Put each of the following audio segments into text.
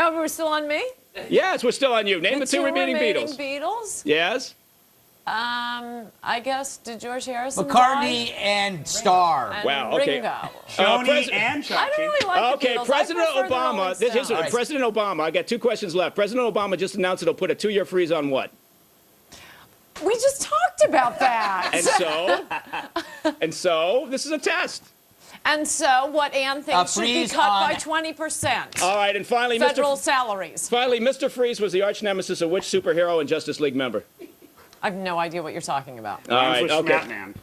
Oh, we're still on me? Yes, we're still on you. Name the two remaining Beatles. Beatles? Yes. I guess, did George Harrison McCartney die? and Starr. And Wow, okay. Ringo. Joni and Chachi. I don't really like the Okay, Beatles. President I prefer the Rolling Obama. Here's Stones. President Obama. I got 2 questions left. President Obama just announced that he'll put a 2-year freeze on what? We just talked about that. And so this is a test. And so what Ann thinks should be freeze cut on- by 20%. All right, and finally, Federal salaries. Finally, Mr. Freeze was the arch nemesis of which superhero and Justice League member? I have no idea what you're talking about. All right, okay. Batman.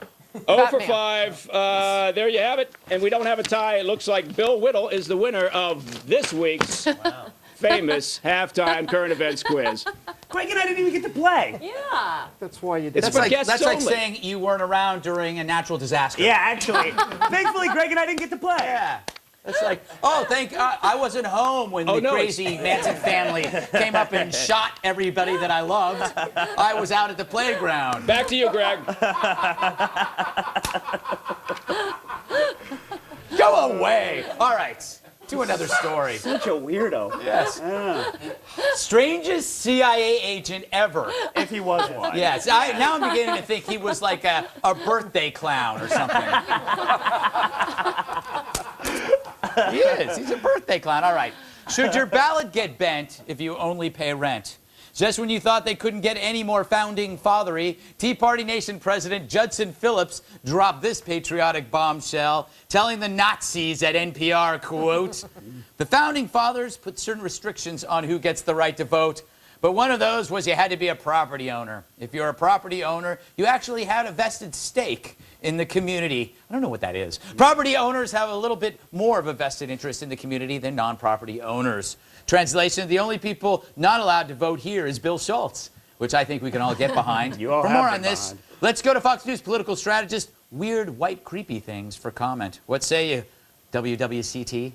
0 for 5. There you have it. And we don't have a tie. It looks like Bill Whittle is the winner of this week's famous halftime current events quiz. Greg and I didn't even get to play. Yeah. That's why you did. It's That's for like, guests that's like only. saying you weren't around during a natural disaster. Yeah, actually. Thankfully, Greg and I didn't get to play. Yeah. It's like, oh, I wasn't home when the crazy Manson family came up and shot everybody that I loved. I was out at the playground. Back to you, Greg. Go away. All right. To another story. Such a weirdo. Yes. Strangest CIA agent ever. If he was one. Yes. Now I'm beginning to think he was like a birthday clown or something. He is. He's a birthday clown. All right. Should your ballot get bent if you only pay rent? Just when you thought they couldn't get any more founding fathery, Tea Party Nation President Judson Phillips dropped this patriotic bombshell, telling the Nazis at NPR, quote, "The founding fathers put certain restrictions on who gets the right to vote, but one of those was you had to be a property owner. If you're a property owner, you actually had a vested stake in the community." I don't know what that is. Property owners have a little bit more of a vested interest in the community than non-property owners. Translation, the only people not allowed to vote here is Bill Schultz, which I think we can all get behind. You all for have more been on this, behind. let's go to Fox News political strategist, Weird White Creepy Things, for comment. What say you, WWCT?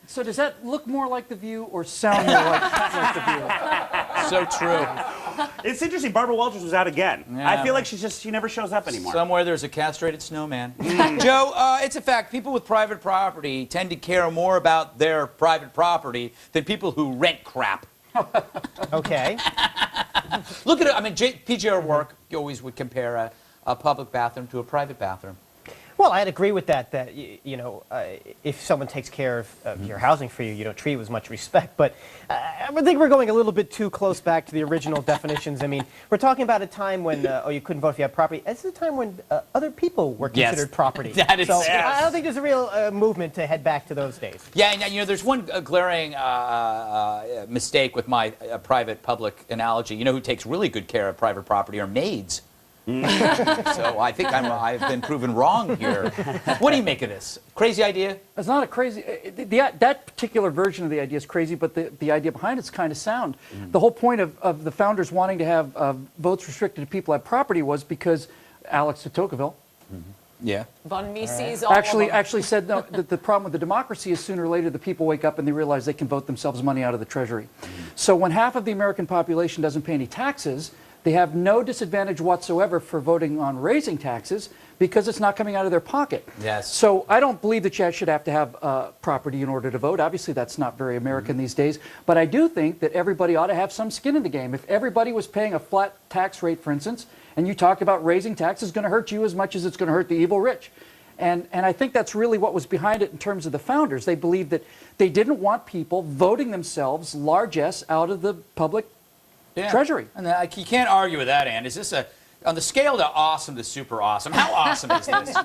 So does that look more like The View or sound more like The View? So true. It's interesting. Barbara Walters was out again. Yeah. I feel like she never shows up anymore. Somewhere there's a castrated snowman. Joe, it's a fact. People with private property tend to care more about their private property than people who rent crap. Okay. Look at it. I mean, PGR work, you always would compare a public bathroom to a private bathroom. Well, I'd agree with that, if someone takes care of your housing for you, you don't treat it with much respect. But I think we're going a little bit too close back to the original definitions. I mean, we're talking about a time when, you couldn't vote if you had property. This is a time when other people were considered property. That is so yes. I don't think there's a real movement to head back to those days. Yeah, and there's one glaring mistake with my private-public analogy. You know who takes really good care of private property are maids. So I think I've been proven wrong here. What do you make of this? Crazy idea? It's not a crazy. That particular version of the idea is crazy, but the idea behind it's kind of sound. The whole point of the founders wanting to have votes restricted to people who have property was because Alex de Tocqueville Yeah. Von Mises, all of them. actually said no, that the problem with the democracy is sooner or later the people wake up and they realize they can vote themselves money out of the treasury. So when half of the American population doesn't pay any taxes, they have no disadvantage whatsoever for voting on raising taxes because it's not coming out of their pocket. Yes. So I don't believe that you should have to have property in order to vote. Obviously, that's not very American these days. But I do think that everybody ought to have some skin in the game. If everybody was paying a flat tax rate, for instance, and you talk about raising taxes, it's going to hurt you as much as it's going to hurt the evil rich. And I think that's really what was behind it in terms of the founders. They believed that they didn't want people voting themselves, largesse, out of the public treasury. And you can't argue with that, Ann. Is this on the scale to awesome to super awesome, how awesome is this?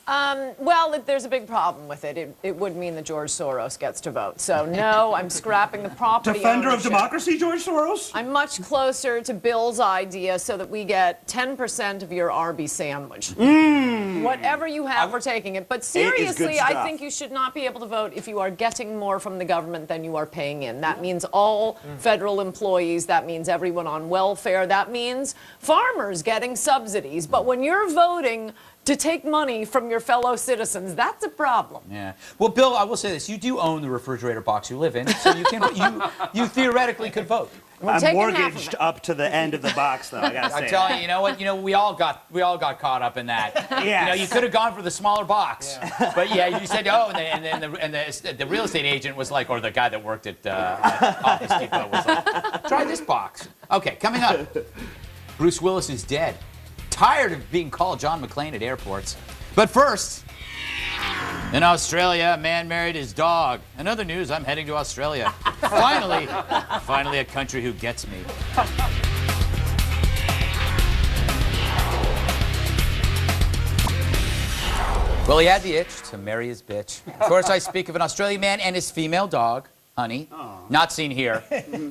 Well, there's a big problem with it. It would mean that George Soros gets to vote. So no, I'm scrapping the property Defender ownership. of democracy, George Soros? I'm much closer to Bill's idea so that we get 10% of your Arby's sandwich. Whatever you have, we're taking it. But seriously, I think you should not be able to vote if you are getting more from the government than you are paying in. That means all federal employees. That means everyone on welfare. That means farmers. farmers getting subsidies, but when you're voting to take money from your fellow citizens, that's a problem. Yeah. Well, Bill, I will say this: you do own the refrigerator box you live in, so you can you theoretically could vote. I'm mortgaged up to the end of the box, though. I gotta say. I'm telling you, you know what? You know, we all got caught up in that. Yes. You know, you could have gone for the smaller box, but yeah, you said oh, and the real estate agent was like, or the guy that worked at Office Depot was like, try this box. Okay, coming up, Bruce Willis is dead. Tired of being called John McClane at airports. But first, in Australia, a man married his dog. In other news, I'm heading to Australia. Finally a country who gets me. Well, he had the itch to marry his bitch. Of course, I speak of an Australian man and his female dog, Honey, not seen here,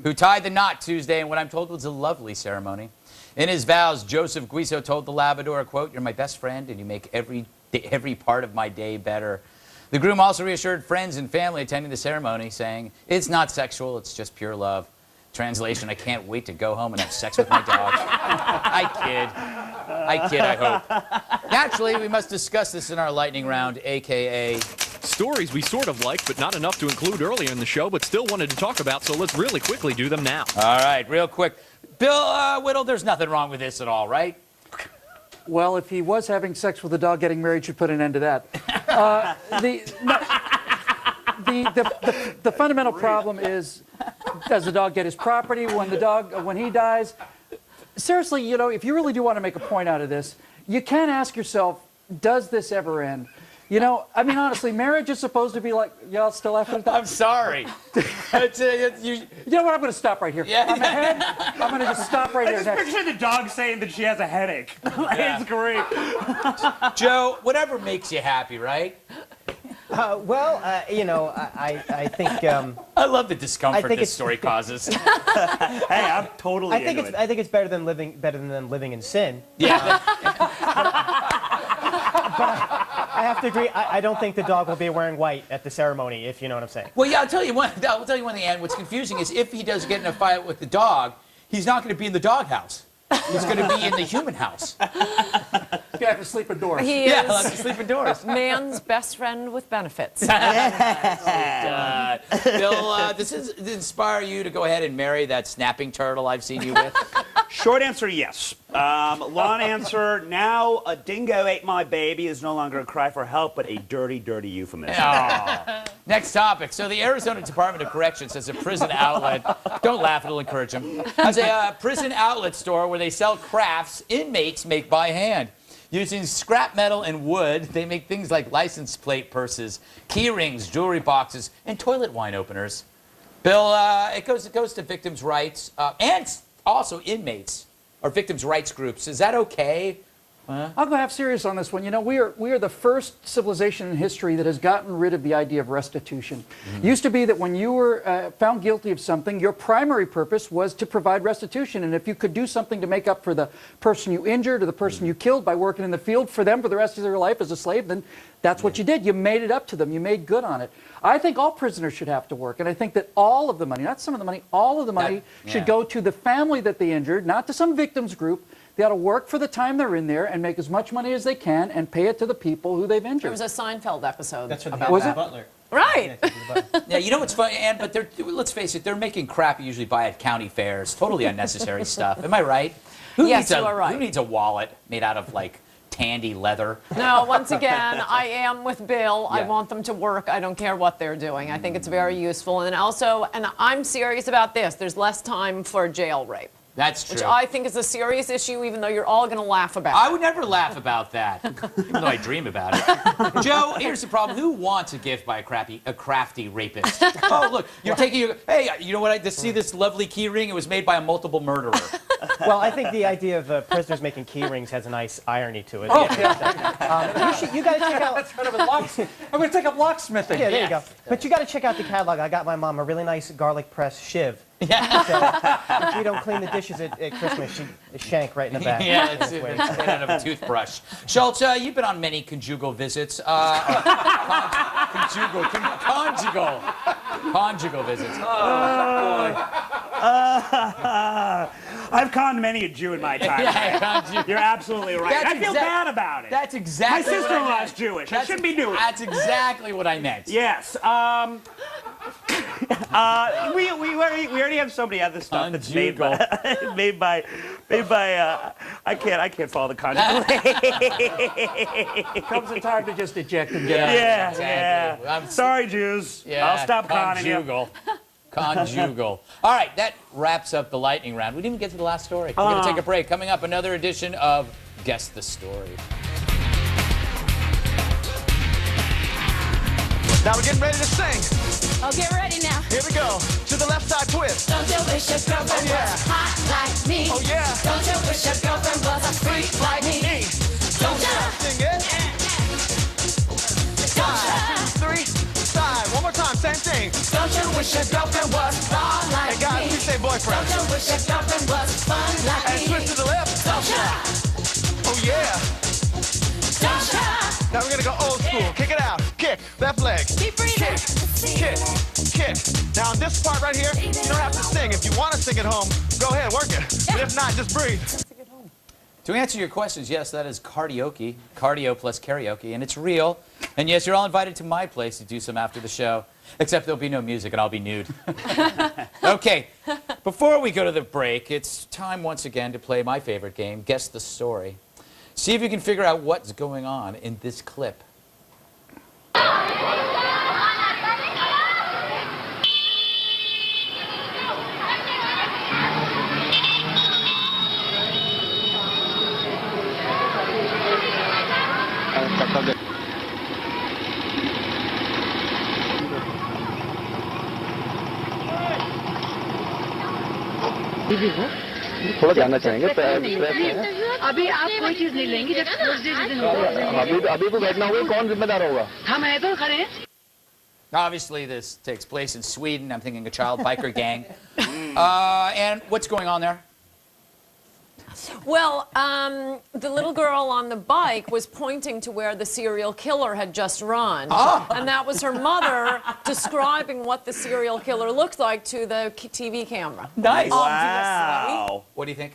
who tied the knot Tuesday in what I'm told was a lovely ceremony. In his vows, Joseph Guiso told the Labrador, quote, "You're my best friend and you make every part of my day better." The groom also reassured friends and family attending the ceremony, saying, "It's not sexual, it's just pure love." Translation, I can't wait to go home and have sex with my dog. I kid, I hope. Naturally, we must discuss this in our lightning round, a.k.a. Stories we sort of like, but not enough to include earlier in the show, but still wanted to talk about, so let's really quickly do them now. All right, real quick. Bill Whittle, there's nothing wrong with this at all, right? Well, if he was having sex with a dog, getting married should put an end to that. The fundamental problem is, does the dog get his property when he dies? Seriously, you know, if you really do want to make a point out of this, you can ask yourself, does this ever end? You know, I mean, honestly, marriage is supposed to be like, y'all still laughing? I'm sorry. You know what? I'm going to stop right here. Yeah. I'm ahead. I'm going to just stop right I here. just picture the dog saying that she has a headache. It's great. Joe, whatever makes you happy, right? You know, I think. I love the discomfort think this it's- story causes. Hey, I'm totally into it. I think it's better than living in sin. Yeah. I have to agree. I don't think the dog will be wearing white at the ceremony, if you know what I'm saying. Well, yeah, I'll tell you one in the end. What's confusing is if he does get in a fight with the dog, he's not going to be in the doghouse. He's going to be in the human house. He's going to have to sleep indoors. He Yeah, is he'll have to sleep indoors. man's best friend with benefits. Bill, does this inspire you to go ahead and marry that snapping turtle I've seen you with? Short answer, yes. Long answer, now a dingo ate my baby is no longer a cry for help, but a dirty, dirty euphemism. Oh. Next topic. So the Arizona Department of Corrections has a prison outlet. Don't laugh, it'll encourage them. Has a prison outlet store where they sell crafts inmates make by hand. Using scrap metal and wood, they make things like license plate purses, key rings, jewelry boxes, and toilet wine openers. Bill, it goes to victims' rights and also inmates or victims' rights groups. Is that okay? I'll go half serious on this one. You know, we are the first civilization in history that has gotten rid of the idea of restitution. Used to be that when you were found guilty of something, your primary purpose was to provide restitution. And if you could do something to make up for the person you injured or the person you killed by working in the field for them for the rest of their life as a slave, then that's what you did. You made it up to them. You made good on it. I think all prisoners should have to work. And I think that all of the money, not some of the money, all of the money should go to the family that they injured, not to some victims group. They ought to work for the time they're in there and make as much money as they can and pay it to the people who they've injured. There was a Seinfeld episode That's what about Was that. it? Butler. Right. Yeah, you know what's funny, Ann? But let's face it, they're making crap you usually buy at county fairs. Totally unnecessary stuff. Am I right? Yes, you are right. Who needs a wallet made out of, like, tandy leather? No, once again, I am with Bill. I Yeah. want them to work. I don't care what they're doing. I think it's very useful. And also, and I'm serious about this, there's less time for jail rape. That's true. Which I think is a serious issue, even though you're all going to laugh about I it. would never laugh about that, even though I dream about it. Joe, here's the problem. Who wants a gift by a crafty rapist? Oh, look, you're taking hey, you know what? I just see this lovely key ring. It was made by a multiple murderer. Well, I think the idea of prisoners making key rings has a nice irony to it. Oh, You got to check out. That's kind of a I'm going to take up locksmithing. Yeah, there you go. But you got to check out the catalog. I got my mom a really nice garlic press shiv. Yeah. So if we don't clean the dishes at Christmas, she shank right in the back. Yeah, it's made out of a toothbrush. Schultz, you've been on many conjugal visits. Conjugal visits. I've conned many a Jew in my time. Yeah, You're absolutely right. That's I feel bad about it. That's exactly My what I sister-in-law's meant. Jewish. I shouldn't be doing it. That's exactly what I meant. Yes. We already have so many other stuff that's made by I can't follow the conjugal. Comes a time to just eject and get out. Yeah, Exactly. yeah. Sorry, Jews. Yeah, I'll stop conning you. Conjugal. All right, that wraps up the lightning round. We didn't even get to the last story. We're going to take a break. Coming up, another edition of Guess the Story. Now we're getting ready to sing. Oh, get ready now. Here we go. To the left side twist. Don't you wish your girlfriend was hot like me? Oh, yeah. Don't you wish your girlfriend was a freak like me? Don't you? Sing it. 5, 3, side. One more time, same thing. Don't you wish your girlfriend was raw like Hey guys, me? please say boyfriend. Don't you wish your girlfriend was fun like And me? twist to the left. Don't you? Oh yeah. Don't you? Now we're gonna go old school. Kick it out. Kick. Left leg. Keep breathing. Kick. Kick. Now on this part right here, you don't have to sing. If you want to sing at home, go ahead, work it. But if not, just breathe. To answer your questions, yes, that is karaoke. Cardio plus karaoke, and it's real. And yes, you're all invited to my place to do some after the show, except there'll be no music and I'll be nude. Okay, before we go to the break, it's time once again to play my favorite game, Guess the Story. See if you can figure out what's going on in this clip. थोड़ा जानना चाहेंगे अभी आप कोई चीज नहीं लेंगे जब अभी तो बैठना होगा कौन जिम्मेदार होगा हम हैं तो खड़े हैं. Obviously, this takes place in Sweden. I'm thinking a child biker gang. And what's going on there? Well, the little girl on the bike was pointing to where the serial killer had just run. Oh. And that was her mother describing what the serial killer looked like to the TV camera. Nice. Wow. What do you think?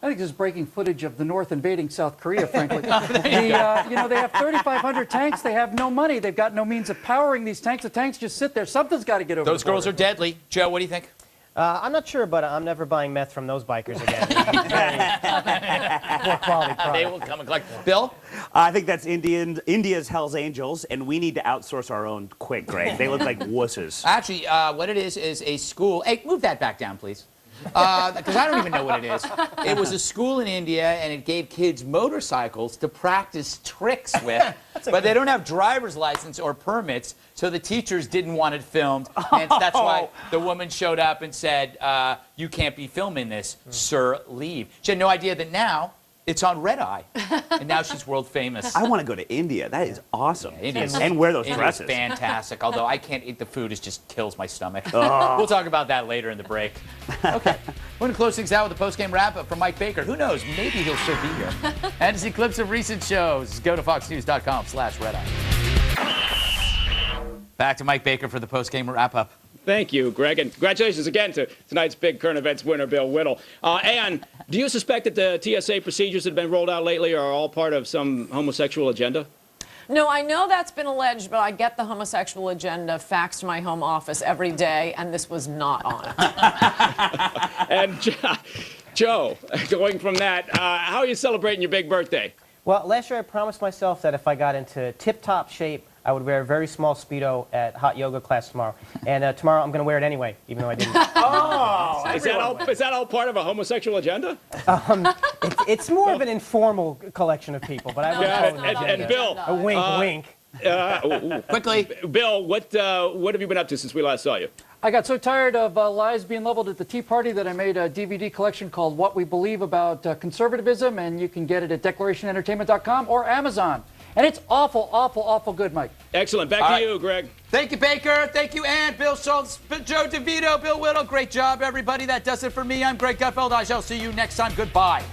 I think this is breaking footage of the North invading South Korea, frankly. They have 3,500 tanks. They have no money. They've got no means of powering these tanks. The tanks just sit there. Something's got to get over Those girls are deadly. Joe, what do you think? I'm not sure, but I'm never buying meth from those bikers again. Poor quality product. They will come and collect. Bill? I think that's India's Hell's Angels, and we need to outsource our own quick, Greg. They look like wusses. Actually, what it is a school. Hey, move that back down, please. Because I don't even know what it is. It was a school in India, and it gave kids motorcycles to practice tricks with, but they don't have driver's license or permits, so the teachers didn't want it filmed, and that's why the woman showed up and said, you can't be filming this, sir, leave. She had no idea that now it's on Red Eye, and now she's world famous. I want to go to India. That is awesome. Yeah, and wear those India's dresses. fantastic, although I can't eat the food. It just kills my stomach. We'll talk about that later in the break. Okay, we're going to close things out with a post-game wrap-up from Mike Baker. Who knows? Maybe he'll still be here. And to see clips of recent shows, go to foxnews.com/redeye. Back to Mike Baker for the post-game wrap-up. Thank you, Greg, and congratulations again to tonight's big current events winner, Bill Whittle. Ann, do you suspect that the TSA procedures that have been rolled out lately are all part of some homosexual agenda? No, I know that's been alleged, but I get the homosexual agenda faxed to my home office every day, and this was not on it. And Joe, going from that, how are you celebrating your big birthday? Well, last year I promised myself that if I got into tip-top shape, I would wear a very small Speedo at hot yoga class tomorrow. And tomorrow I'm going to wear it anyway, even though I didn't. Oh! Is that all part of a homosexual agenda? It's more of an informal collection of people, but I would call it an agenda. And Bill. A wink, wink. Quickly. Bill, what have you been up to since we last saw you? I got so tired of lies being leveled at the Tea Party that I made a DVD collection called What We Believe About Conservatism, and you can get it at declarationentertainment.com or Amazon. And it's awful, awful, awful good, Mike. Excellent. Back to you, Greg. Thank you, Baker. Thank you, Ann, Bill Schultz, Joe DeVito, Bill Whittle. Great job, everybody. That does it for me. I'm Greg Gutfeld. I shall see you next time. Goodbye.